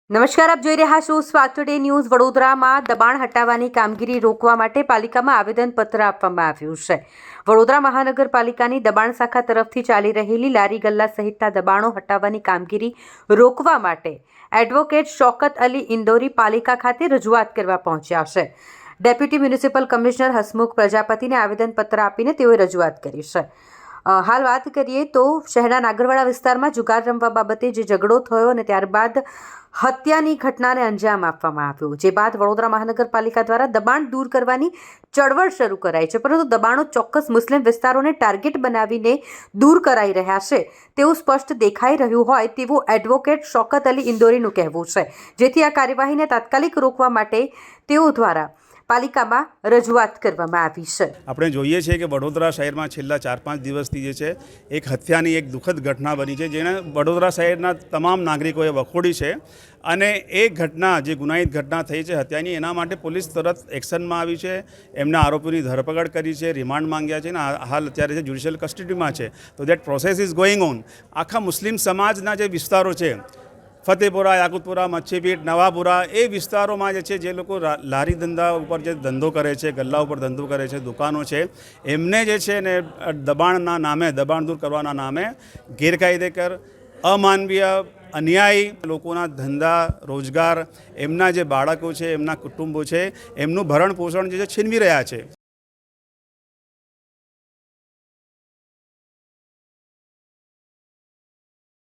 નમસ્કાર, આપ જોઈ રહ્યા છો સ્વાગ ટુડે ન્યૂઝ. વડોદરામાં દબાણ હટાવવાની કામગીરી રોકવા માટે પાલિકામાં આવેદનપત્ર આપવામાં આવ્યું છે. વડોદરા મહાનગરપાલિકાની દબાણ શાખા તરફથી ચાલી રહેલી લારી ગલ્લા સહિતના દબાણો હટાવવાની કામગીરી રોકવા માટે એડવોકેટ શૌકત અલી ઇન્દોરી પાલિકા ખાતે રજૂઆત કરવા પહોંચ્યા છે. ડેપ્યુટી મ્યુનિસિપલ કમિશનર હસમુખ પ્રજાપતિને આવેદનપત્ર આપીને તેઓએ રજૂઆત કરી છે. હાલ વાત કરીએ તો શહેરના નાગરવાડા વિસ્તારમાં જુગાર રમવા બાબતે જે ઝઘડો થયો અને ત્યારબાદ હત્યાની ઘટનાને અંજામ આપવામાં આવ્યો, જે બાદ વડોદરા મહાનગરપાલિકા દ્વારા દબાણ દૂર કરવાની ચળવળ શરૂ કરાઈ છે, પરંતુ દબાણો ચોક્કસ મુસ્લિમ વિસ્તારોને ટાર્ગેટ બનાવીને દૂર કરાઈ રહ્યા છે તેવું સ્પષ્ટ દેખાઈ રહ્યું હોય તેવું એડવોકેટ શૌકત અલી ઇન્દોરીનું કહેવું છે, જેથી આ કાર્યવાહીને તાત્કાલિક રોકવા માટે તેઓ દ્વારા પાલિકામાં રજૂઆત કરવામાં આવી છે. આપણે જોઈએ છીએ કે વડોદરા શહેરમાં છેલ્લા 4-5 દિવસથી જે છે એક હત્યાની એક દુઃખદ ઘટના બની છે, જેને વડોદરા શહેરના તમામ નાગરિકોએ વખોડી છે. અને એ ઘટના જે ગુનાહિત ઘટના થઈ છે હત્યાની, એના માટે પોલીસ તરત એક્શનમાં આવી છે. એમના આરોપીની ધરપકડ કરી છે, રિમાન્ડ માંગ્યા છે અને હાલ અત્યારે જે જ્યુડિશિયલ કસ્ટડીમાં છે. તો that process is going on. આખા મુસ્લિમ સમાજના જે વિસ્તારો છે, ફતેપુરા, યાકુતપુરા, મચ્છીપીઠ, નવાપુરા, એ વિસ્તારોમાં જે છે જે લોકો લારી ધંધા ઉપર જે ધંધો કરે છે, ગલ્લા ઉપર ધંધો કરે છે, દુકાનો છે, એમને જે છે ને દબાણના નામે, દબાણ દૂર કરવાના નામે ગેરકાયદેસર, અમાનવીય, અન્યાયી લોકોના ધંધા, રોજગાર, એમના જે બાળકો છે, એમના કુટુંબો છે, એમનું ભરણ પોષણ જે છે છીનવી રહ્યા છે.